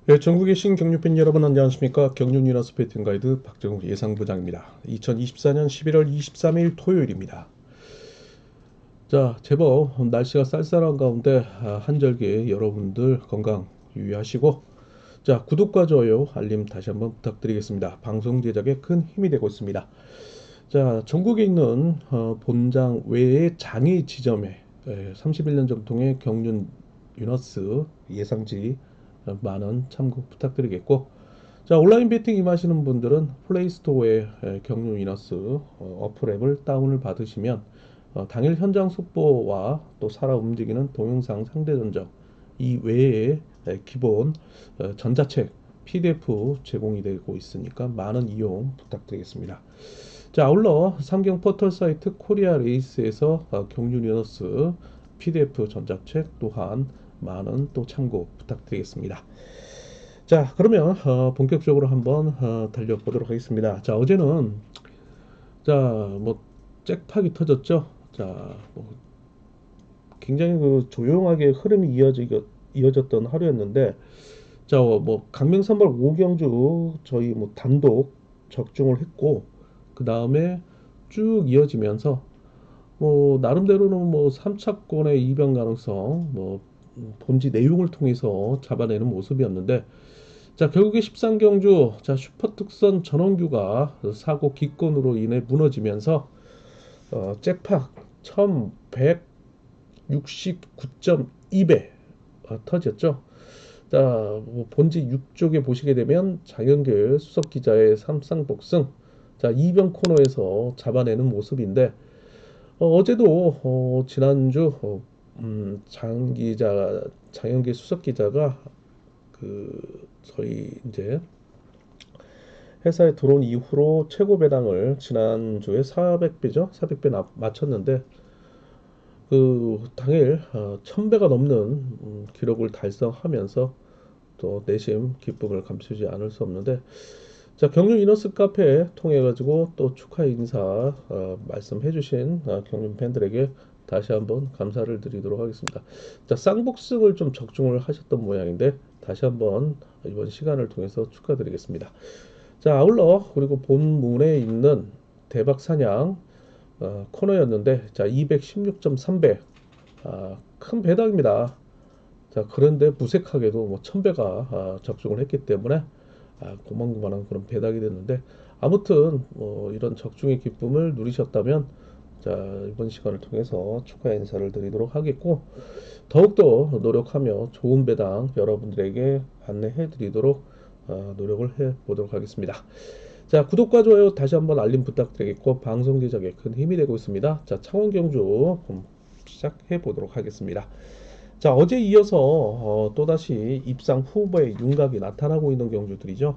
네, 전국의 신경유팬 여러분 안녕하십니까? 경륜유나스 배팅 가이드 박정욱 예상부장입니다. 2024년 11월 23일 토요일입니다. 자, 제법 날씨가 쌀쌀한 가운데 한절기 여러분들 건강 유의하시고, 자, 구독과 좋아요, 알림 다시 한번 부탁드리겠습니다. 방송 제작에 큰 힘이 되고 있습니다. 자, 전국에 있는 본장 외의 장애 지점에 31년 정통의 경륜 유너스 예상지 많은 참고 부탁드리겠고, 자, 온라인 베팅 임하시는 분들은 플레이스토어에 경륜 유너스 어플 앱을 다운을 받으시면 당일 현장 속보와 또 살아 움직이는 동영상 상대 전적 이 외에 기본 전자책 PDF 제공이 되고 있으니까 많은 이용 부탁드리겠습니다. 자, 아울러 삼경 포털 사이트 코리아 레이스에서 경륜 유너스 PDF 전자책 또한 많은 또 참고 부탁드리겠습니다. 자, 그러면 본격적으로 한번 달려보도록 하겠습니다. 자, 어제는 뭐 잭팟이 터졌죠. 뭐 굉장히 그 조용하게 흐름이 이어졌던 하루였는데, 뭐 강명선발 5경주 저희 뭐 단독 적중을 했고, 그 다음에 쭉 이어지면서 뭐 나름대로는 뭐 3차권의 이변 가능성 뭐 본지 내용을 통해서 잡아내는 모습이었는데, 자, 결국에 13경주 슈퍼특선 전원규가 사고 기권으로 인해 무너지면서 잭팟 1169.2배 터졌죠. 자, 뭐 본지 6쪽에 보시게 되면 장현길 수석 기자의 삼상복승, 자, 이변 코너에서 잡아내는 모습인데, 어제도 지난주 장 기자, 장현길 수석 기자가 저희 이제 회사에 들어온 이후로 최고 배당을 지난주에 400배죠? 400배 맞췄는데, 당일 1000배가 넘는 기록을 달성하면서 또 내심 기쁨을 감추지 않을 수 없는데, 자, 경륜 이너스 카페 통해 가지고 또 축하 인사 말씀해 주신 경륜 팬들에게 다시 한번 감사를 드리도록 하겠습니다. 자, 쌍복승을 좀 적중을 하셨던 모양인데 다시 한번 이번 시간을 통해서 축하드리겠습니다. 자, 아울러 그리고 본문에 있는 대박 사냥 코너였는데, 자, 216.3배 큰 배당입니다. 자, 그런데 무색하게도 뭐 1000배가 적중을 했기 때문에 고만고만한 그런 배당이 됐는데, 아무튼 뭐 이런 적중의 기쁨을 누리셨다면, 자, 이번 시간을 통해서 축하 인사를 드리도록 하겠고, 더욱더 노력하며 좋은 배당 여러분들에게 안내해 드리도록 노력을 해 보도록 하겠습니다. 자, 구독과 좋아요 다시 한번 알림 부탁드리겠고, 방송 제작에 큰 힘이 되고 있습니다. 자, 창원 경주 시작해 보도록 하겠습니다. 자, 어제 이어서 또다시 입상 후보의 윤곽이 나타나고 있는 경주들이죠.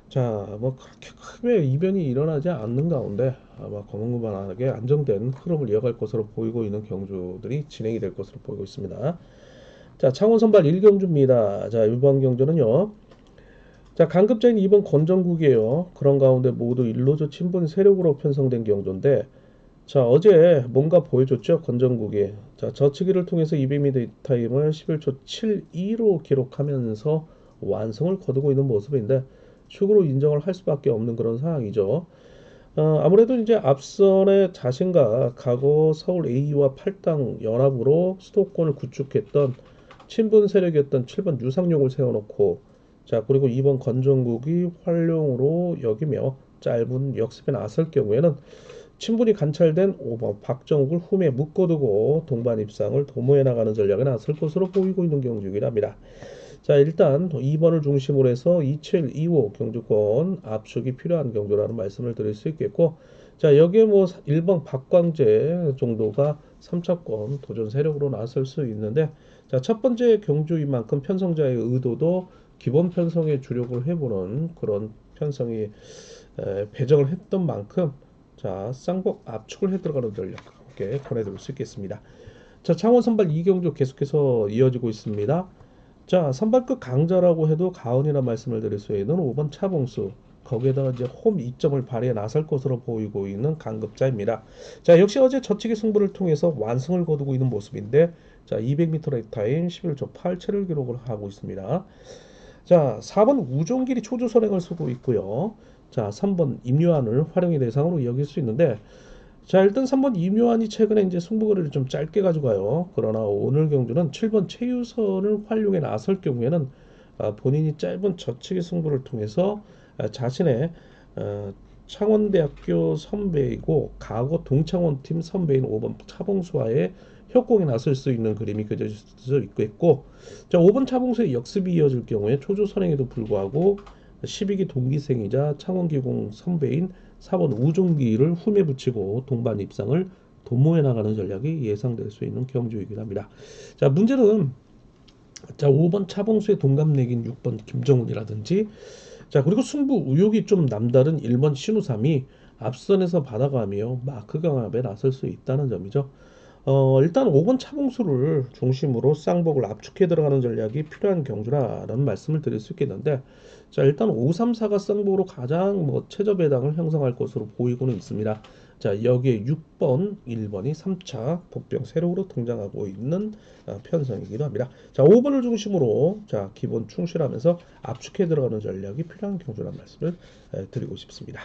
자, 뭐 그렇게 크게 이변이 일어나지 않는 가운데 아마 거만고만하게 안정된 흐름을 이어갈 것으로 보이고 있는 경주들이 진행이 될 것으로 보이고 있습니다. 자, 창원 선발 1경주입니다. 자, 이번 경주는요. 자, 강급자인 2번 권정국이에요. 그런 가운데 모두 일로조 친분 세력으로 편성된 경주인데, 자, 어제 뭔가 보여줬죠, 권정국이. 자, 저치기를 통해서 200m 타임을 11초 72로 기록하면서 완성을 거두고 있는 모습인데, 축으로 인정을 할 수밖에 없는 그런 상황이죠. 아무래도 이제 앞선에 자신과 과거 서울 A와 8당 연합으로 수도권을 구축했던 친분 세력이었던 7번 유상용을 세워놓고, 자, 그리고 2번 권정국이 활용으로 여기며 짧은 역습에 나설 경우에는 친분이 관찰된 5번 박정욱을 흠에 묶어두고 동반 입상을 도모해 나가는 전략에 나설 것으로 보이고 있는 경주이랍니다. 자, 일단 2번을 중심으로 해서 27, 2호 경주권 압축이 필요한 경주라는 말씀을 드릴 수 있겠고, 자, 여기에 뭐 1번 박광재 정도가 3차권 도전 세력으로 나설 수 있는데, 자, 첫 번째 경주인 만큼 편성자의 의도도 기본 편성에 주력을 해보는 그런 편성이 배정을 했던 만큼, 자, 쌍복 압축을 해 들어가는 전략 함께 권해드릴 수 있겠습니다. 자, 창원 선발 이경주 계속해서 이어지고 있습니다. 자, 선발급 강자라고 해도 가언이라 말씀을 드릴 수 있는 5번 차봉수, 거기에다가 이제 홈 2점을 발휘해 나설 것으로 보이고 있는 강급자입니다. 자, 역시 어제 저치기 승부를 통해서 완승을 거두고 있는 모습인데, 자, 200m 레이타임 11초 87을 기록을 하고 있습니다. 자, 4번 우종길이 초주 선행을 쓰고 있고요. 자, 3번 임요한을 활용의 대상으로 여길 수 있는데, 자, 일단 3번 임요한이 최근에 이제 승부거리를 좀 짧게 가져가요. 그러나 오늘 경주는 7번 최유선을 활용해 나설 경우에는 본인이 짧은 저측의 승부를 통해서 자신의 어, 창원대학교 선배이고 과거 동창원팀 선배인 5번 차봉수와의 협공에 나설 수 있는 그림이 그려질 수 있고, 자, 5번 차봉수의 역습이 이어질 경우에 초조 선행에도 불구하고 12기 동기생이자 창원기공 선배인 4번 우종기를 흠에 붙이고 동반 입상을 도모해 나가는 전략이 예상될 수 있는 경주이긴 합니다. 자, 문제는 자, 5번 차봉수의 동갑내기인 6번 김정훈이라든지, 자, 그리고 승부 의욕이 좀 남다른 1번 신우삼이 앞선에서 받아가며 마크 경합에 나설 수 있다는 점이죠. 일단 5번 차봉수를 중심으로 쌍복을 압축해 들어가는 전략이 필요한 경주라는 말씀을 드릴 수 있겠는데, 자, 일단 534가 쌍복으로 가장 뭐 최저 배당을 형성할 것으로 보이고는 있습니다. 자, 여기에 6번, 1번이 3차 복병 세력으로 등장하고 있는 편성이기도 합니다. 자, 5번을 중심으로 자, 기본 충실하면서 압축해 들어가는 전략이 필요한 경주라는 말씀을 드리고 싶습니다.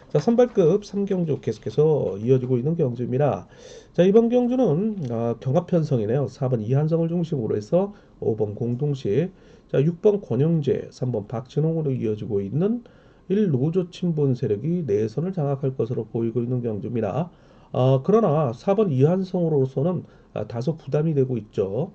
자, 선발급 3경주 계속해서 이어지고 있는 경주입니다. 자, 이번 경주는 경합 편성이네요. 4번 이한성을 중심으로 해서 5번 공동시, 자, 6번 권영재, 3번 박진홍으로 이어지고 있는 1노조 친분 세력이 내선을 장악할 것으로 보이고 있는 경주입니다. 그러나 4번 이한성으로서는 다소 부담이 되고 있죠.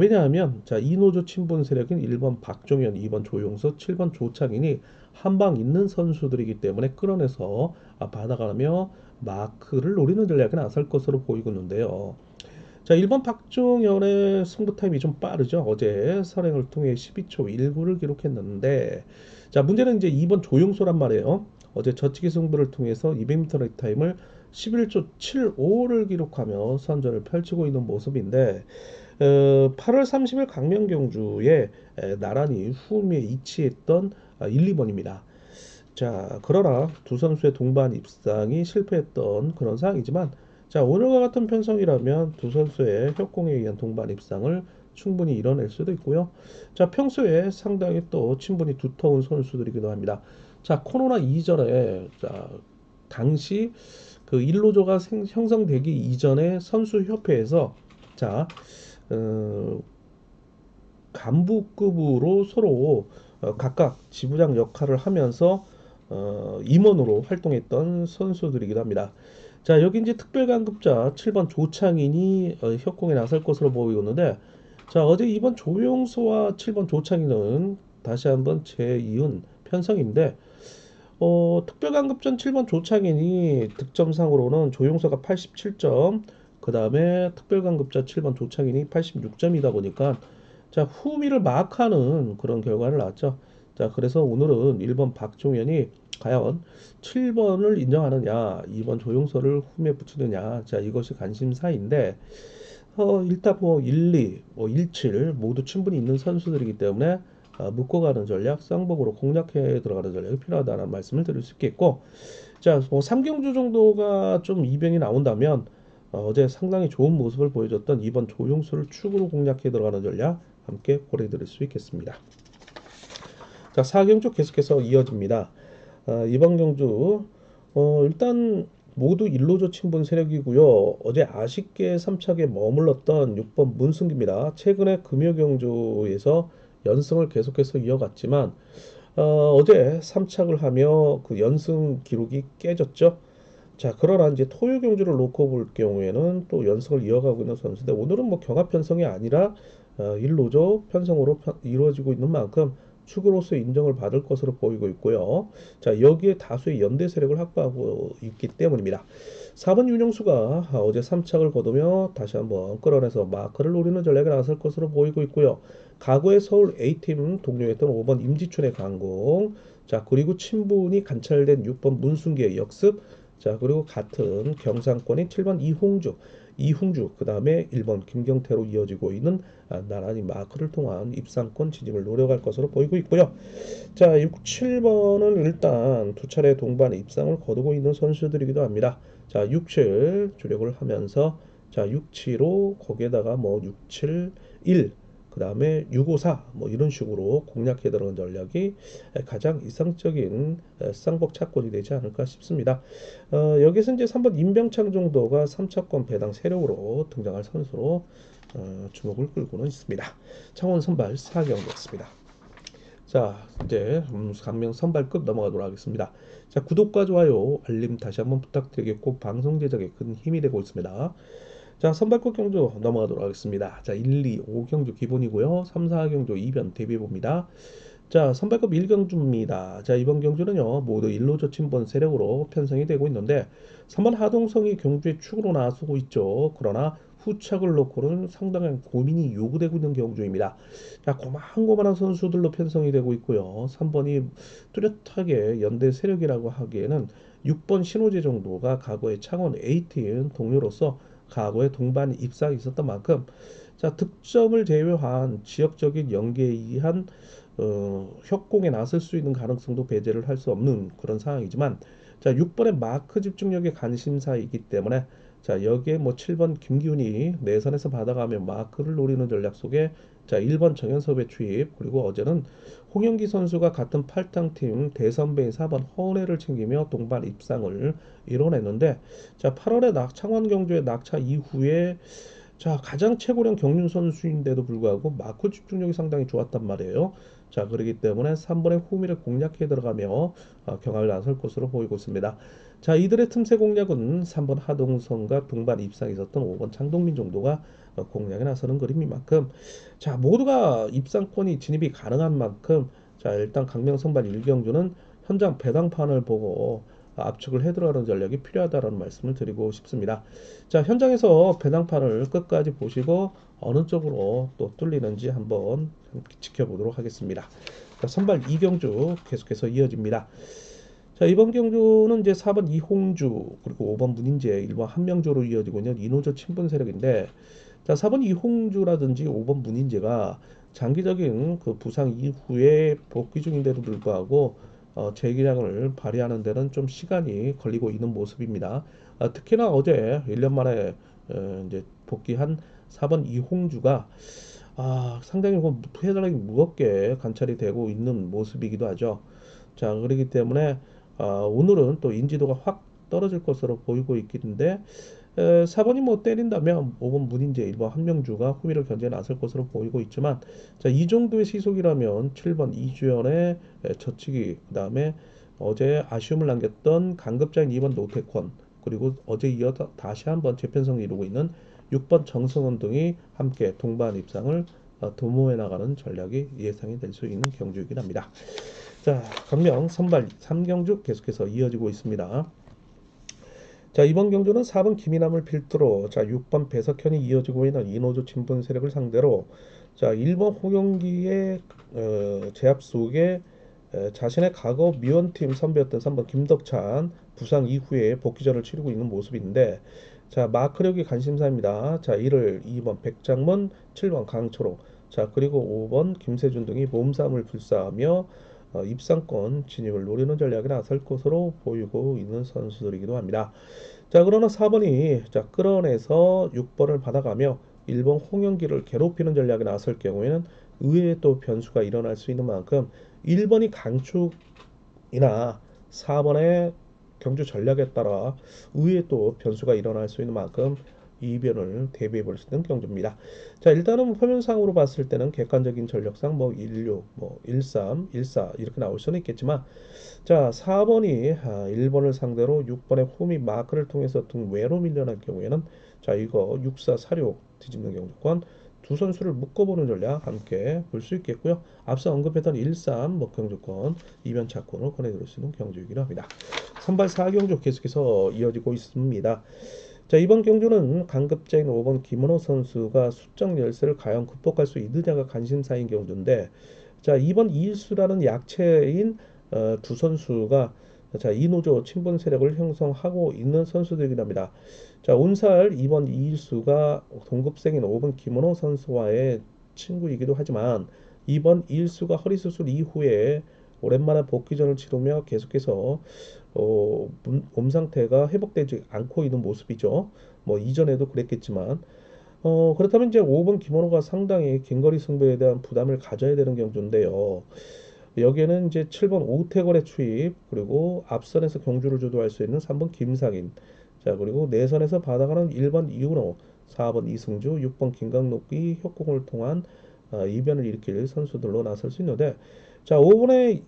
왜냐하면 자, 이노조 친분 세력인 1번 박종현, 2번 조용서, 7번 조창인이 한방 있는 선수들이기 때문에 끌어내서 받아가며 마크를 노리는 전략에 나설 것으로 보이고 있는데요. 자, 1번 박종현의 승부 타임이 좀 빠르죠. 어제 선행을 통해 12초 19를 기록했는데, 자, 문제는 이제 2번 조용소란 말이에요. 어제 저치기 승부를 통해서 200m 렉 타임을 11초 75를 기록하며 선전을 펼치고 있는 모습인데, 8월 30일 강명경주에 나란히 후미에 위치했던 1, 2번입니다. 자, 그러나 두 선수의 동반 입상이 실패했던 그런 상황이지만, 자, 오늘과 같은 편성이라면 두 선수의 협공에 의한 동반 입상을 충분히 이뤄낼 수도 있고요. 자, 평소에 상당히 또 친분이 두터운 선수들이기도 합니다. 자, 코로나 이전에 자, 당시 그 일로조가 형성되기 이전에 선수협회에서 자, 어, 간부급으로 서로 각각 지부장 역할을 하면서 임원으로 활동했던 선수들이기도 합니다. 자, 여기 이제 특별간급자 7번 조창인이 협공에 나설 것으로 보이는데, 자, 어제 2번 조용수와 7번 조창인은 다시 한번 재이은 편성인데, 특별간급전 7번 조창인이 득점상으로는 조용서가 87점, 그 다음에 특별간급자 7번 조창인이 86점이다 보니까 자, 후미를 마크하는 그런 결과를 낳았죠. 자, 그래서 오늘은 1번 박종현이 과연 7번을 인정하느냐, 2번 조용서를 흠에 붙이느냐, 자, 이것이 관심사인데, 일단 뭐 1, 2, 뭐 1, 7 모두 충분히 있는 선수들이기 때문에 묶어가는 전략, 쌍복으로 공략해 들어가는 전략이 필요하다는 말씀을 드릴 수 있겠고, 자, 뭐 3경주 정도가 좀 이변이 나온다면 어제 상당히 좋은 모습을 보여줬던 2번 조용수를 축으로 공략해 들어가는 전략 함께 고려해 드릴 수 있겠습니다. 자, 4경주 계속해서 이어집니다. 이번 경주 일단 모두 일로조 친분 세력이고요. 어제 아쉽게 3착에 머물렀던 6번 문승기입니다. 최근에 금요경주에서 연승을 계속해서 이어갔지만 어제 3착을 하며 그 연승 기록이 깨졌죠. 자, 그러나 이제 토요 경주를 놓고 볼 경우에는 또 연승을 이어가고 있는 선수인데, 오늘은 뭐 경합 편성이 아니라 1로조 편성으로 이루어지고 있는 만큼 축으로서 인정을 받을 것으로 보이고 있고요. 자, 여기에 다수의 연대 세력을 확보하고 있기 때문입니다. 4번 윤영수가 어제 3착을 거두며 다시 한번 끌어내서 마크를 노리는 전략에 나설 것으로 보이고 있고요. 과거의 서울 A팀 동료였던 5번 임지춘의 강공, 자, 그리고 친분이 관찰된 6번 문순기의 역습, 자, 그리고 같은 경상권의 7번 이홍주, 그 다음에 1번 김경태로 이어지고 있는 나란히 마크를 통한 입상권 진입을 노려갈 것으로 보이고 있고요. 자, 6, 7번은 일단 두 차례 동반 입상을 거두고 있는 선수들이기도 합니다. 자, 6, 7 주력을 하면서 자, 6, 7로 거기에다가 뭐 6, 7, 1 그 다음에 654 뭐 이런 식으로 공략해 들어간 전략이 가장 이상적인 쌍복 차권이 되지 않을까 싶습니다. 여기서 이제 3번 임병창 정도가 3차권 배당 세력으로 등장할 선수로 주목을 끌고는 있습니다. 창원 선발 4경기였습니다. 자, 이제 강명 선발급 넘어가도록 하겠습니다. 자, 구독과 좋아요, 알림 다시 한번 부탁드리겠고 방송 제작에 큰 힘이 되고 있습니다. 자, 선발급 경주 넘어가도록 하겠습니다. 자, 1, 2, 5경주 기본이고요. 3, 4경주 2변 대비해 봅니다. 자, 선발급 1경주입니다. 자, 이번 경주는요, 모두 1로조 친번 세력으로 편성이 되고 있는데 3번 하동성이 경주의 축으로 나서고 있죠. 그러나 후착을 놓고는 상당한 고민이 요구되고 있는 경주입니다. 자, 고만고만한 선수들로 편성이 되고 있고요. 3번이 뚜렷하게 연대 세력이라고 하기에는 6번 신호재 정도가 과거에 창원 A팀 동료로서 과거에 동반 입상이 있었던 만큼 자, 득점을 제외한 지역적인 연계에 의한 협공에 나설 수 있는 가능성도 배제를 할 수 없는 그런 상황이지만 자 6번의 마크 집중력의 관심사이기 때문에 자 여기에 뭐 7번 김기훈이 내선에서 받아가며 마크를 노리는 전략 속에 자 1번 정현섭의 투입 그리고 어제는 홍영기 선수가 같은 8강팀 대선배인 4번 허은혜를 챙기며 동반 입상을 이뤄냈는데 자 8월에 창원 경주의 낙차 이후에 자, 가장 최고령 경륜 선수인데도 불구하고 마크 집중력이 상당히 좋았단 말이에요. 자, 그렇기 때문에 3번의 후미를 공략해 들어가며 경합을 나설 것으로 보이고 있습니다. 자, 이들의 틈새 공략은 3번 하동선과 동반 입상이 있었던 5번 창동민 정도가 공략에 나서는 그림인 만큼 자, 모두가 입상권이 진입이 가능한 만큼 자, 일단 강명 선발 1경주는 현장 배당판을 보고 압축을 해 들어가는 전략이 필요하다는 말씀을 드리고 싶습니다. 자, 현장에서 배당판을 끝까지 보시고 어느 쪽으로 또 뚫리는지 한번 지켜보도록 하겠습니다. 자, 선발 이경주 계속해서 이어집니다. 자, 이번 경주는 이제 4번 이홍주 그리고 5번 문인재 1번 한명조로 이어지고 있는 이노조 친분 세력인데 자, 4번 이홍주라든지 5번 문인재가 장기적인 그 부상 이후에 복귀 중인데도 불구하고 재기량을 발휘하는 데는 좀 시간이 걸리고 있는 모습입니다. 특히나 어제 1년 만에 이제 복귀한 4번 이홍주가 상당히 페달이 무겁게 관찰이 되고 있는 모습이기도 하죠. 자, 그렇기 때문에 오늘은 또 인지도가 확 떨어질 것으로 보이고 있긴데 4번이 뭐 때린다면 5번 문인재 1번 한명주가 후미를 견제해 나설 것으로 보이고 있지만 자, 이 정도의 시속이라면 7번 이주연의 젖히기 그다음에 어제 아쉬움을 남겼던 강급자인 2번 노태권 그리고 어제 이어 다시 한번 재편성을 이루고 있는 6번 정성원 등이 함께 동반 입상을 도모해 나가는 전략이 예상이 될 수 있는 경주이긴 합니다. 자, 강명 선발 3경주 계속해서 이어지고 있습니다. 자, 이번 경주는 4번 김이남을 필두로 자 6번 배석현이 이어지고 있는 이노조 친분 세력을 상대로 자 1번 홍영기의 제압 속에 자신의 과거 미원팀 선배였던 3번 김덕찬 부상 이후에 복귀전을 치르고 있는 모습인데 자 마크력이 관심사입니다. 자 이를 2번 백장문 7번 강초로 자 그리고 5번 김세준 등이 몸싸움을 불사하며 입상권 진입을 노리는 전략에 나설 것으로 보이고 있는 선수들이기도 합니다. 자, 그러나 4번이 자, 끌어내서 6번을 받아가며 1번 홍영기를 괴롭히는 전략에 나설 경우에는 의외의 또 변수가 일어날 수 있는 만큼 1번이 강축이나 4번의 경주 전략에 따라 의외의 또 변수가 일어날 수 있는 만큼 이변을 대비해 볼 수 있는 경주입니다. 자, 일단은 표면상으로 봤을 때는 객관적인 전력상 뭐 16, 뭐 13, 14 이렇게 나올 수는 있겠지만 자, 4번이 1번을 상대로 6번의 후미 마크를 통해서 등 외로 밀려날 경우에는 자, 이거 64, 46 뒤집는 경주권 두 선수를 묶어보는 전략 함께 볼 수 있겠고요. 앞서 언급했던 13 뭐 경주권 이변 차권을 꺼내들 수 있는 경주이기도 합니다. 선발 4경주 계속해서 이어지고 있습니다. 자, 이번 경주는 강급자인 5번 김은호 선수가 수적 열세를 과연 극복할 수 있느냐가 관심사인 경주인데 자, 2번 이일수라는 약체인 두 선수가 자, 이노조 친분 세력을 형성하고 있는 선수들이긴 합니다. 자, 온살 2번 이일수가 동급생인 5번 김은호 선수와의 친구이기도 하지만 2번 이일수가 허리 수술 이후에 오랜만에 복귀전을 치르며 계속해서 몸 상태가 회복되지 않고 있는 모습이죠. 뭐 이전에도 그랬겠지만 그렇다면 이제 5번 김원호가 상당히 긴거리 승부에 대한 부담을 가져야 되는 경주인데요. 여기에는 이제 7번 오태걸의 추입, 그리고 앞선에서 경주를 주도할 수 있는 3번 김상인, 자, 그리고 내선에서 받아가는 1번 이훈호, 4번 이승주, 6번 김강록이 협공을 통한 이변을 일으킬 선수들로 나설 수 있는데, 자, 5번의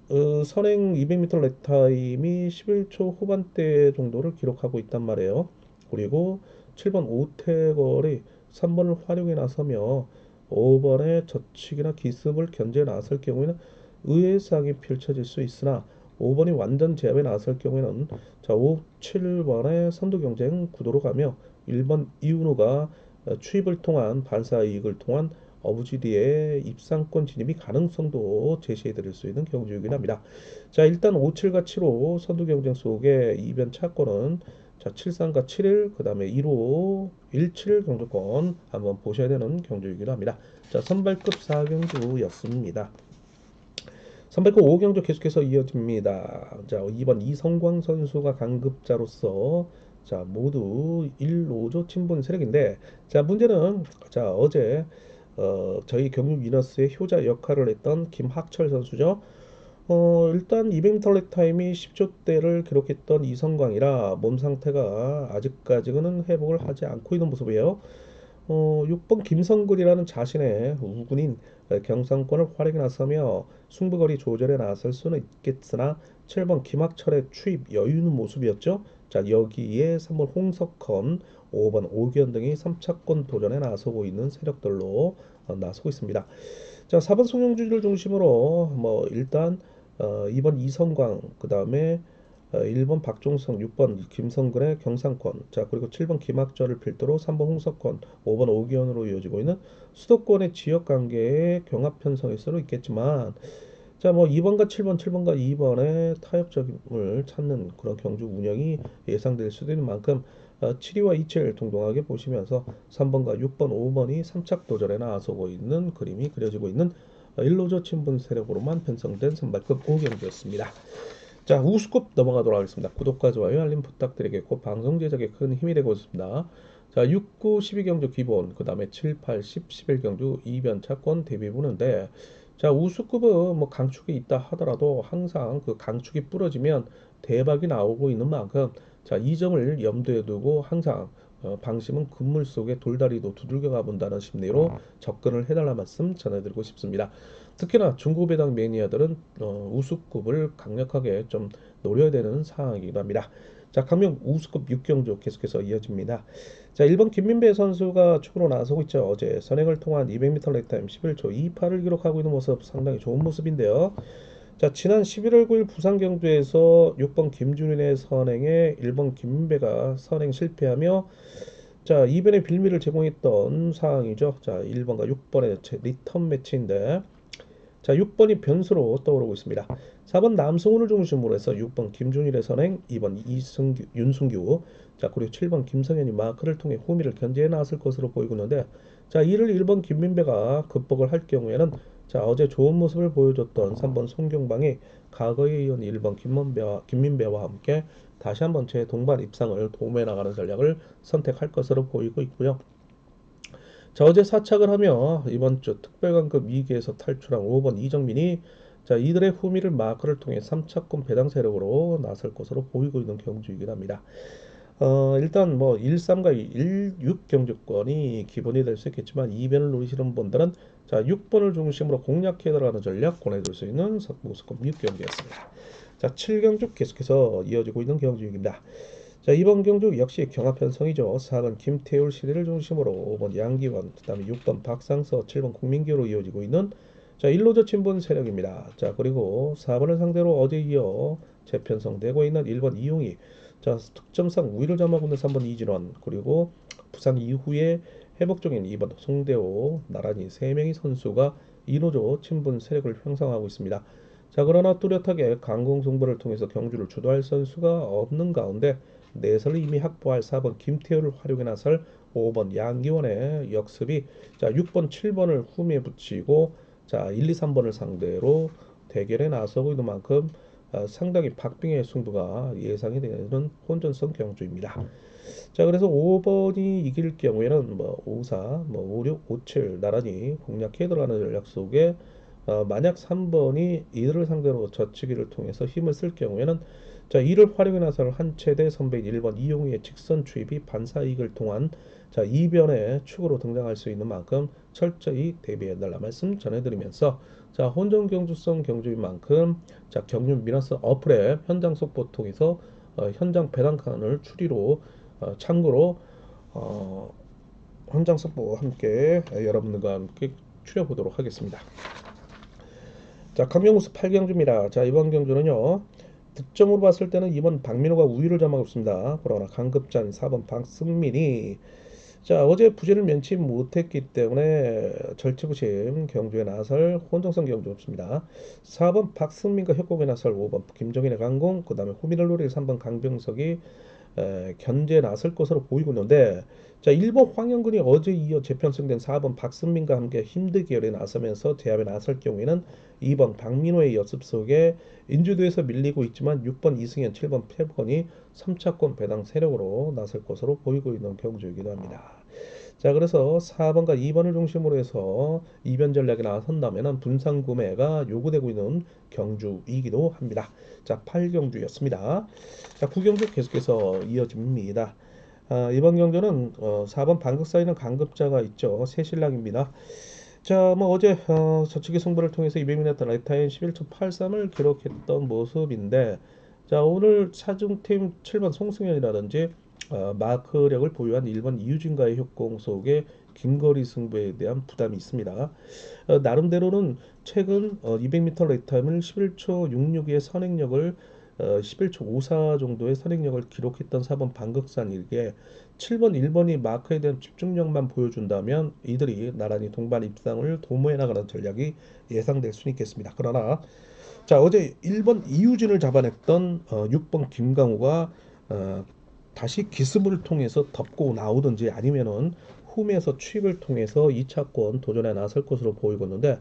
선행 200m 랩타임이 11초 후반대 정도를 기록하고 있단 말이에요. 그리고 7번 오태걸이 3번을 활용해 나서며 5번의 저축이나 기습을 견제해 나설 경우에는 의외의 상황이 펼쳐질 수 있으나 5번이 완전 제압에 나설 경우에는 자, 5, 7번의 선두 경쟁 구도로 가며 1번 이윤호가 추입을 통한 반사 이익을 통한 어부지리의 입상권 진입이 가능성도 제시해 드릴 수 있는 경주이긴 합니다. 자, 일단 5, 7과 7호 선두 경쟁 속에 이변 차권은 자, 73과 71, 그 다음에 1호, 17 경주권 한번 보셔야 되는 경주이긴 합니다. 자, 선발급 4경주였습니다. 선발급 5경주 계속해서 이어집니다. 자, 2번 이성광 선수가 강급자로서 자, 모두 1, 5조 친분 세력인데, 자, 문제는 자, 어제 저희 경유 위너스의 효자 역할을 했던 김학철 선수죠. 일단 200m 렉 타임이 10초대를 기록했던 이성광이라 몸 상태가 아직까지는 회복을 하지 않고 있는 모습이에요. 6번 김성근이라는 자신의 우군인 경상권을 활용해 나서며 승부거리 조절에 나설 수는 있겠으나 7번 김학철의 추입 여유 있는 모습이었죠. 자, 여기에 3번 홍석헌, 5번 오기현 등이 3차권 도전에 나서고 있는 세력들로 나서고 있습니다. 자, 4번 송영주를 중심으로 뭐 일단 2번 이성광, 그 다음에 1번 박종성, 6번 김성근의 경상권, 자, 그리고 7번 김학철을 필두로 3번 홍석권, 5번 오기현으로 이어지고 있는 수도권의 지역 관계의 경합 편성일 수는 있겠지만, 자, 뭐 2번과 7번, 7번과 2번의 타협점을 찾는 그런 경주 운영이 예상될 수도 있는 만큼 7위와 2칠 동등하게 보시면서 3번과 6번, 5번이 3착 도전에 나서고 있는 그림이 그려지고 있는 일로조 친분 세력으로만 편성된 선발급 5경기였습니다. 자, 우스컵 넘어가도록 하겠습니다. 구독과 좋아요, 알림 부탁드리겠고 방송 제작에 큰 힘이 되고 있습니다. 자, 6, 9, 12경주 기본, 그 다음에 7, 8, 10, 11경주 이변 차권 대비 보는데, 자, 우수급은 뭐 강축이 있다 하더라도 항상 그 강축이 부러지면 대박이 나오고 있는 만큼, 자, 이 점을 염두에 두고 항상 방심은 금물 속에 돌다리도 두들겨 가본다는 심리로 접근을 해달라 말씀 전해드리고 싶습니다. 특히나 중고 배당 매니아들은 우수급을 강력하게 좀 노려야 되는 상황이기도 합니다. 자, 강명 우수급 6경주 계속해서 이어집니다. 자, 1번 김민배 선수가 축으로 나서고 있죠. 어제 선행을 통한 200m 렉타임 11초 28을 기록하고 있는 모습 상당히 좋은 모습인데요. 자, 지난 11월 9일 부산 경주에서 6번 김준인의 선행에 1번 김민배가 선행 실패하며 자, 이변의 빌미를 제공했던 상황이죠. 자, 1번과 6번의 리턴 매치인데 자, 6번이 변수로 떠오르고 있습니다. 4번 남성훈을 중심으로 해서 6번 김준일의 선행, 2번 윤승규, 자, 그리고 7번 김성현이 마크를 통해 후미를 견제해 나설 것으로 보이고 있는데, 자, 이를 1번 김민배가 극복을 할 경우에는 자, 어제 좋은 모습을 보여줬던 3번 송경방이 과거에 이은 1번 김민배와 함께 다시 한번 제 동반 입상을 도움해 나가는 전략을 선택할 것으로 보이고 있고요. 자, 어제 사착을 하며 이번 주 특별관급 2기에서 탈출한 5번 이정민이 자, 이들의 후미를 마크를 통해 3차권 배당 세력으로 나설 것으로 보이고 있는 경주이긴 합니다. 일단 뭐 13과 16 경주권이 기본이 될 수 있겠지만 이변을 노리시는 분들은 자, 6번을 중심으로 공략해 들어가는 전략 권해줄 수 있는 모스컵 6경기였습니다. 자, 7경주 계속해서 이어지고 있는 경주입니다. 자, 이번 경주 역시 경합 편성이죠. 4번 김태울 시대를 중심으로 5번 양기원, 그다음에 6번 박상서, 7번 국민기로 이어지고 있는 자, 일로저 친분 세력입니다. 자, 그리고 4번을 상대로 어제 이어 재편성되고 있는 1번 이용희, 자, 득점상 우위를 점하고 있는 3번 이진원, 그리고 부상 이후에 회복 중인 2번 송대호, 나란히 3명의 선수가 이노조 친분 세력을 형성하고 있습니다. 자, 그러나 뚜렷하게 강공승부를 통해서 경주를 주도할 선수가 없는 가운데 내선을 이미 확보할 4번 김태효를 활용해 나설 5번 양기원의 역습이 자, 6번 7번을 후미에 붙이고 자, 1, 2, 3번을 상대로 대결에 나서고 있는 만큼 상당히 박빙의 승부가 예상이 되는 혼전성 경주입니다. 자, 그래서 5번이 이길 경우에는 뭐 54, 뭐 56, 57 나란히 공략해 들어가는 전략 속에 만약 3번이 이들을 상대로 젖히기를 통해서 힘을 쓸 경우에는 자, 이를 활용해 나서 한 체대 선배인 1번 이용희의 직선 추입이 반사이익을 통한 자, 이변의 축으로 등장할 수 있는 만큼 철저히 대비해 달라 말씀 전해드리면서 자, 혼전 경주성 경주인 만큼 자, 경륜 미너스 어플의 현장 속보 통해서 현장 배당칸을 추리로 참고로 어, 현장 속보와 함께 여러분들과 함께 추려보도록 하겠습니다. 자, 강명우수 8경주입니다. 자, 이번 경주는요. 득점으로 봤을 때는 2번 박민호가 우위를 점하고 있습니다. 그러나 강급전 4번 박승민이 자, 어제 부진을 면치 못했기 때문에 절치부심 경주에 나설 혼정성 경주 없습니다. 4번 박승민과 협곡에 나설 5번 김종인의 강공, 그 다음에 후미를 노릴 3번 강병석이 견제에 나설 것으로 보이고 있는데 자, 1번 황영근이 어제 이어 재편성된 4번 박승민과 함께 힘들게 나서면서 대합에 나설 경우에는 2번 박민호의 연습 속에 인주도에서 밀리고 있지만 6번 이승현, 7번 패번이 3차권 배당 세력으로 나설 것으로 보이고 있는 경주이기도 합니다. 자, 그래서 4번과 2번을 중심으로 해서 이변 전략이 나선다면 분산 구매가 요구되고 있는 경주이기도 합니다. 자, 8경주였습니다. 자, 9경주 계속해서 이어집니다. 이번 경주는 4번 반극사이는 강급자가 있죠. 새신랑입니다. 자, 뭐 어제 저축의 승부를 통해서 200m 라이타임 11초 83을 기록했던 모습인데 자, 오늘 차중팀 7번 송승현이라든지 마크력을 보유한 1번 이유진과의 협공 속에 긴거리 승부에 대한 부담이 있습니다. 나름대로는 최근 200m 레이타임을 11초 66의 선행력을 11초 54 정도의 선행력을 기록했던 4번 방극산일기에 7번 1번이 마크에 대한 집중력만 보여준다면 이들이 나란히 동반 입상을 도모해 나가는 전략이 예상될 수 있겠습니다. 그러나 자, 어제 1번 이유진을 잡아냈던 6번 김강우가 다시 기습을 통해서 덮고 나오든지 아니면은 홈에서 취입을 통해서 2차권 도전에 나설 것으로 보이고 있는데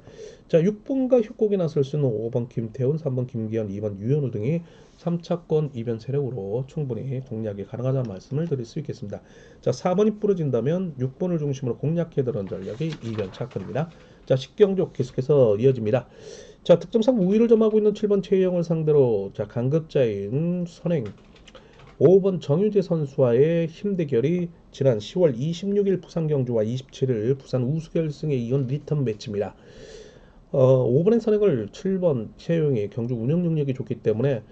자, 6번과 협곡에 나설 수 있는 5번 김태훈, 3번 김기현, 2번 유현우 등이 3차권 이변 세력으로 충분히 공략이 가능하다는 말씀을 드릴 수 있겠습니다. 자, 4번이 부러진다면 6번을 중심으로 공략해 들은 전략이 이변 차권입니다. 자, 10경주 계속해서 이어집니다. 자, 득점상 우위를 점하고 있는 7번 최희영을 상대로 자, 강급자인 선행 5번 정유재 선수와의 힘대결이 지난 10월 26일 부산 경주와 27일 부산 우수결승에 이은 리턴 매치입니다. 5번의 선행을 7번 최영의 경주 운영 능력이 좋기 때문에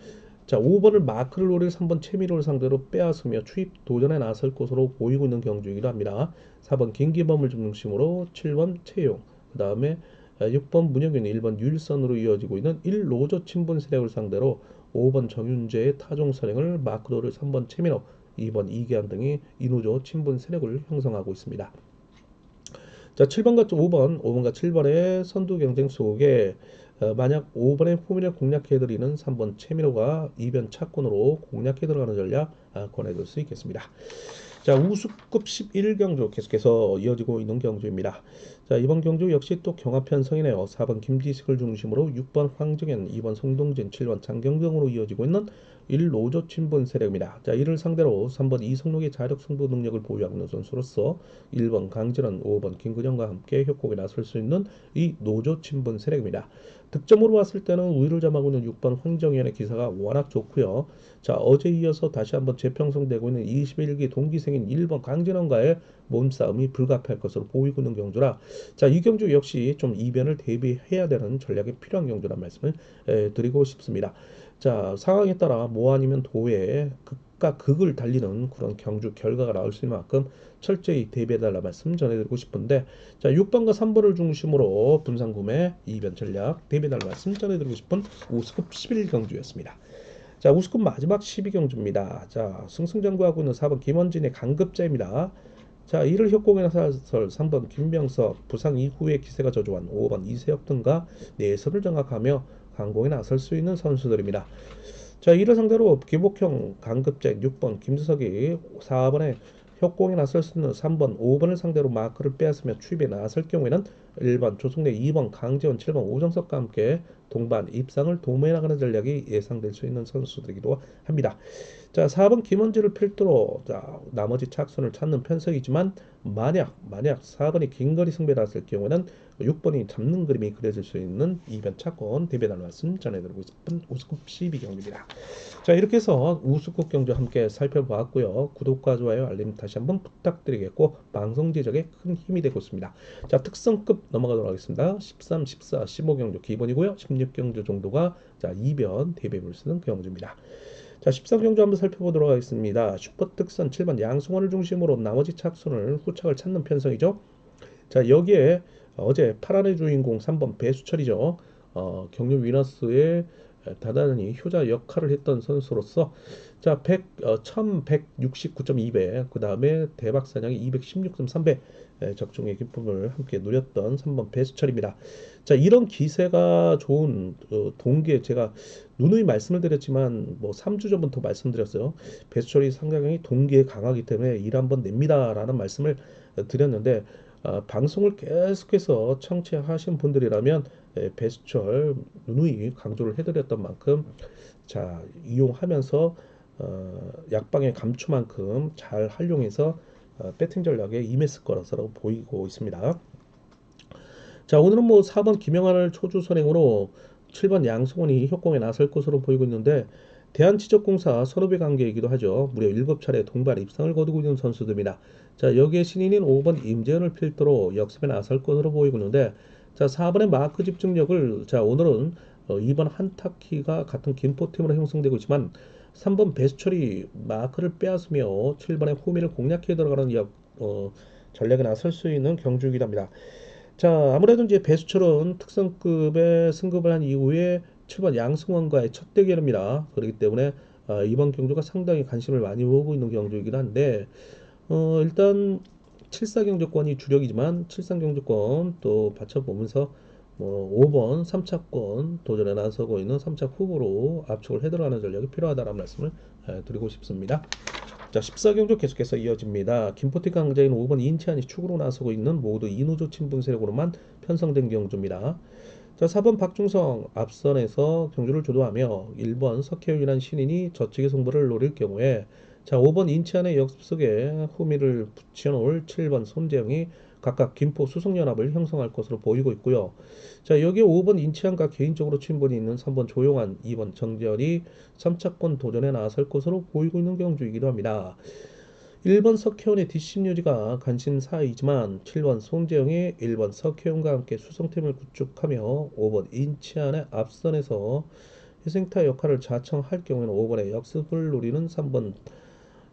자, 5번을 마크를 노릴 3번 최미로를 상대로 빼앗으며 추입 도전에 나설 것으로 보이고 있는 경주이기도 합니다. 4번 김기범을 중심으로 7번 최용, 그 다음에 6번 문영균, 1번 유일선으로 이어지고 있는 1로저 친분 세력을 상대로 5번 정윤재의 타종 선행을 마크도를 3번 최민호, 2번 이계한 등이 인우조 친분 세력을 형성하고 있습니다. 자, 7번과 5번과 7번의 선두 경쟁 속에 만약 5번의 후미를 공략해드리는 3번 최민호가 이변 차권으로 공략해 들어가는 전략 권해줄 수 있겠습니다. 자, 우수급 11경주 계속해서 이어지고 있는 경주입니다. 자, 이번 경주 역시 또 경합 편성이네요. 4번 김지식을 중심으로 6번 황정현, 2번 송동진, 7번 장경정으로 이어지고 있는 1로조 친분 세력입니다. 자, 이를 상대로 3번 이성록의 자력 승부 능력을 보유하고 있는 선수로서 1번 강진원, 5번 김근영과 함께 협곡에 나설 수 있는 이 노조 친분 세력입니다. 득점으로 봤을 때는 우위를 점하고 있는 6번 황정현의 기사가 워낙 좋고요. 자, 어제 이어서 다시 한번 재평성되고 있는 21기 동기생인 1번 강진원과의 몸싸움이 불가피할 것으로 보이고 있는 경주라 자, 이 경주 역시 좀 이변을 대비해야 되는 전략이 필요한 경주란 말씀을 드리고 싶습니다. 자, 상황에 따라 뭐 아니면 도에 극과 극을 달리는 그런 경주 결과가 나올 수 있는 만큼 철저히 대비해달라 말씀 전해드리고 싶은데 자, 6번과 3번을 중심으로 분산 구매 이변 전략 대비해달라 말씀 전해드리고 싶은 우스급 11경주였습니다. 자, 우스급 마지막 12경주입니다. 자, 승승장구하고 있는 4번 김원진의 강급자입니다. 자, 이를 협곡에 나설 3번 김병석, 부상 이후에 기세가 저조한 5번 이세혁 등과 내선을 장악하며 강공에 나설 수 있는 선수들입니다. 자, 이를 상대로 기복형 강급자인 6번 김수석이 4번에 협공에 나설 수 있는 3번, 5번을 상대로 마크를 빼앗으며 추입에 나설 경우에는 1번 조승래, 2번 강재원, 7번 오정석과 함께 동반 입상을 도모해나가는 전략이 예상될 수 있는 선수들이기도 합니다. 자, 4번 김원지를 필두로 자, 나머지 차선을 찾는 편성이지만 만약 4번이 긴거리 승부에 나설 경우에는 6번이 잡는 그림이 그려질 수 있는 이변 차권 대변할 말씀 전해드리고 있는 우스컵 12경기입니다. 자, 이렇게 해서 우스컵 경주 함께 살펴보았고요. 구독과 좋아요, 알림 다시 한번 부탁드리겠고 방송 제작에 큰 힘이 되고 있습니다. 자, 특성급 넘어가도록 하겠습니다. 13, 14, 15경주 기본이고요. 16경주 정도가 자, 이변 대비를 쓰는 경주입니다. 자, 13경주 한번 살펴보도록 하겠습니다. 슈퍼 특선 7번 양승원을 중심으로 나머지 착순을 후착을 찾는 편성이죠. 자, 여기에 어제 파란의 주인공 3번 배수철이죠. 경륜 위너스의 다단히 효자 역할을 했던 선수로서 자, 1169.2배, 그 다음에 대박사냥이 216.3배 적중의 기쁨을 함께 누렸던 3번 배수철입니다. 자, 이런 기세가 좋은 동기에 제가 누누이 말씀을 드렸지만 뭐 3주 전부터 말씀드렸어요. 배수철이 상당히 동기에 강하기 때문에 일 한번 냅니다라는 말씀을 드렸는데 방송을 계속해서 청취하신 분들이라면 배수철 누누이 강조를 해드렸던 만큼 자, 이용하면서 약방의 감초만큼 잘 활용해서 배팅 전략에 임했을 거라서 보이고 있습니다. 자, 오늘은 뭐 4번 김영환을 초주 선행으로 7번 양승원이 협공에 나설 것으로 보이고 있는데 대한지적공사 선후배 관계이기도 하죠. 무려 7차례 동반 입상을 거두고 있는 선수들입니다. 자, 여기에 신인인 5번 임재현을 필두로 역습에 나설 것으로 보이고 있는데 자, 4번의 마크 집중력을 자, 오늘은 2번 한타키가 같은 김포팀으로 형성되고 있지만 3번 배수철이 마크를 빼앗으며 7번의 호미를 공략해 들어가는 전략에 나설 수 있는 경주이기도 합니다. 자, 아무래도 이제 배수철은 특성급에 승급을 한 이후에 7번 양승원과의 첫 대결입니다. 그렇기 때문에 이번 경주가 상당히 관심을 많이 모으고 있는 경주이긴 한데 일단 74경주권이 주력이지만 73경주권 또 받쳐보면서 뭐 5번 3차권 도전에 나서고 있는 3차 후보로 압축을 해 들어가는 전략이 필요하다는 말씀을 드리고 싶습니다. 자, 14경주 계속해서 이어집니다. 김포티 강자인 5번 인치안이 축으로 나서고 있는 모두 인우조 친분 세력으로만 편성된 경주입니다. 자, 4번 박중성 앞선에서 경주를 주도하며 1번 석혜윤이라는 신인이 저측의 승부를 노릴 경우에 자, 5번 인치안의 역습 속에 후미를 붙여놓을 7번 손재영이 각각 김포 수성연합을 형성할 것으로 보이고 있고요. 자, 여기에 5번 인치안과 개인적으로 친분이 있는 3번 조용한, 2번 정재열이 3차권 도전에 나설 것으로 보이고 있는 경주이기도 합니다. 1번 석혜원의 뒷심 유지가 관심사이지만 7번 손재영이 1번 석혜원과 함께 수성팀을 구축하며 5번 인치안의 앞선에서 희생타 역할을 자청할 경우에는 5번의 역습을 노리는 3번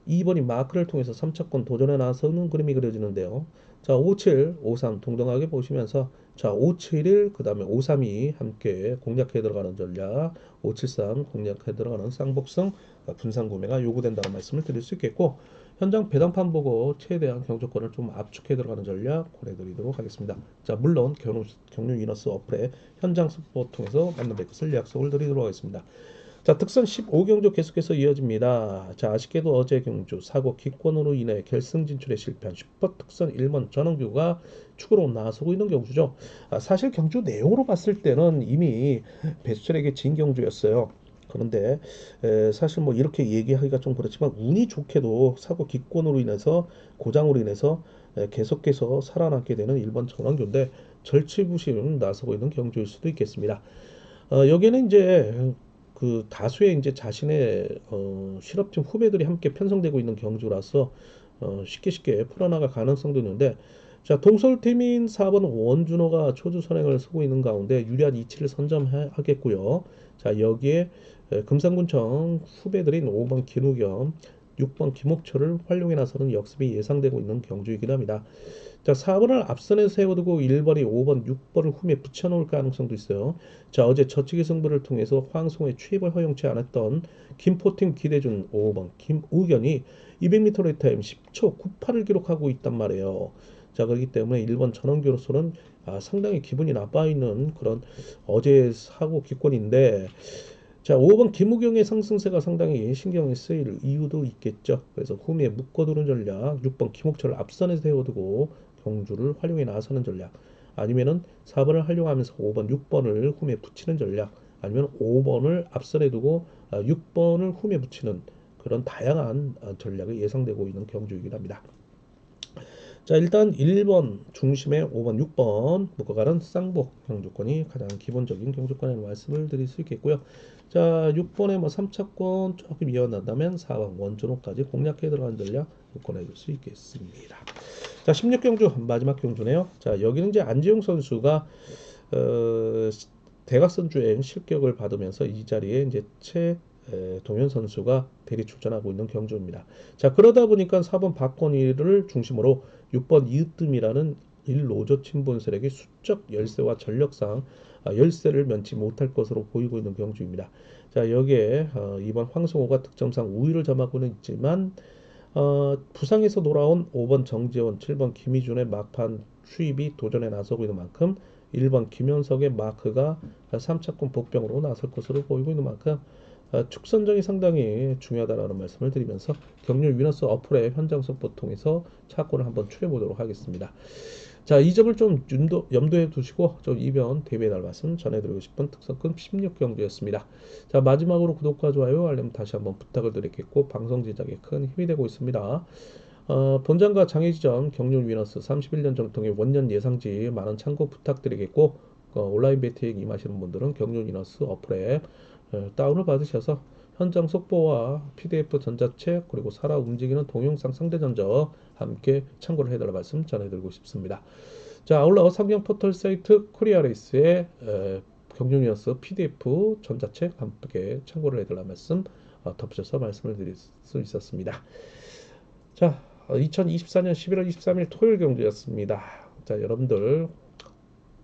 2번이 마크를 통해서 3차권 도전에 나서는 그림이 그려지는데요. 자, 57, 53 동등하게 보시면서 자, 571, 그 다음에 532 함께 공략해 들어가는 전략, 573 공략해 들어가는 쌍복성 분산 구매가 요구된다는 말씀을 드릴 수 있겠고 현장 배당판 보고 최대한 경조권을 좀 압축해 들어가는 전략 권해드리도록 하겠습니다. 자, 물론 경륜 위너스 어플의 현장 스포 통해서 맞는 것을 약속을 드리도록 하겠습니다. 자, 특선 15경주 계속해서 이어집니다. 자, 아쉽게도 어제 경주 사고 기권으로 인해 결승 진출에 실패한 슈퍼 특선 1번 전원규가 축으로 나서고 있는 경주죠. 사실 경주 내용으로 봤을 때는 이미 배수철에게 진 경주였어요. 그런데 사실 뭐 이렇게 얘기하기가 좀 그렇지만 운이 좋게도 사고 기권으로 인해서 고장으로 인해서 계속해서 살아남게 되는 1번 전원규인데 절치부심 나서고 있는 경주일 수도 있겠습니다. 여기는 이제 그 다수의 이제 자신의 실업팀 후배들이 함께 편성되고 있는 경주라서 쉽게 풀어나갈 가능성도 있는데 자, 동서울팀인 4번 원준호가 초주 선행을 서고 있는 가운데 유리한 이치를 선점하겠고요. 자, 여기에 금산군청 후배들인 5번 김우겸, 6번 김옥철을 활용해 나서는 역습이 예상되고 있는 경주이기도 합니다. 자, 4번을 앞선에 세워두고 1번이 5번, 6번을 후미에 붙여놓을 가능성도 있어요. 자, 어제 저측의 승부를 통해서 황송의 취입을 허용치 않았던 김포팀 기대준 5번 김우견이 200m 레타임 10초 98을 기록하고 있단 말이에요. 자, 그렇기 때문에 1번 전원규로서는 상당히 기분이 나빠 있는 그런 어제 사고 기권인데 자, 5번 김우경의 상승세가 상당히 신경이 쓰일 이유도 있겠죠. 그래서 후미에 묶어두는 전략, 6번 김옥철을 앞선에 세워두고 경주를 활용해 나서는 전략. 아니면은 4번을 활용하면서 5번, 6번을 홈에 붙이는 전략, 아니면 5번을 앞선에 두고 6번을 홈에 붙이는 그런 다양한 전략이 예상되고 있는 경주이긴 합니다. 자, 일단 1번 중심에 5번, 6번 묶어가는 쌍복 경주권이 가장 기본적인 경주권이라는 말씀을 드릴 수 있겠고요. 자, 6번에 뭐 3차권 조금 이어난다면 4번 원전호까지 공략해 들어간 전략 묶어내 줄 수 있겠습니다. 자, 16경주 마지막 경주네요. 자, 여기는 이제 안지용 선수가 어, 대각선 주행 실격을 받으면서 이 자리에 이제 동현 선수가 대리 출전하고 있는 경주입니다. 자, 그러다 보니까 4번 박건희를 중심으로 6번 이으뜸이라는 1노조 친분 세력이 수적 열세와 전력상 열세를 면치 못할 것으로 보이고 있는 경주입니다. 자, 여기에 이번 황승호가 득점상 우위를 점하고는 있지만 부상에서 돌아온 5번 정재원, 7번 김희준의 막판 추입이 도전에 나서고 있는 만큼 1번 김현석의 마크가 3차권 복병으로 나설 것으로 보이고 있는 만큼 축선정이 상당히 중요하다라는 말씀을 드리면서 경륜 위너스 어플의 현장 속보 통해서 차권을 한번 추려 보도록 하겠습니다. 자, 이 점을 좀 염두에 두시고 좀 이변 대비해달 말씀 전해드리고 싶은 특성급 16경주였습니다. 자, 마지막으로 구독과 좋아요, 알림 다시 한번 부탁을 드리겠고 방송 제작에 큰 힘이 되고 있습니다. 본장과 장애지점 경륜 위너스 31년 정통의 원년 예상지 많은 참고 부탁드리겠고 온라인 베팅에 임하시는 분들은 경륜 위너스 어플에 다운을 받으셔서 현장 속보와 PDF 전자책 그리고 살아 움직이는 동영상 상대 전적 함께 참고를 해달라 말씀 전해드리고 싶습니다. 자, 아울러 상경 포털 사이트 코리아레이스의 경륜 위너스 PDF 전자책 함께 참고를 해달라 말씀 덧붙여서 말씀을 드릴 수 있었습니다. 자, 2024년 11월 23일 토요일 경주였습니다. 자, 여러분들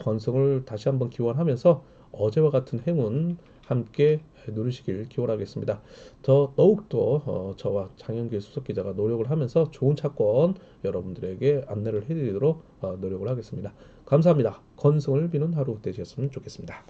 건승을 다시 한번 기원하면서 어제와 같은 행운 함께 누리시길 기원하겠습니다. 더욱더 저와 장영길 수석기자가 노력을 하면서 좋은 차권 여러분들에게 안내를 해드리도록 노력을 하겠습니다. 감사합니다. 건승을 비는 하루 되셨으면 좋겠습니다.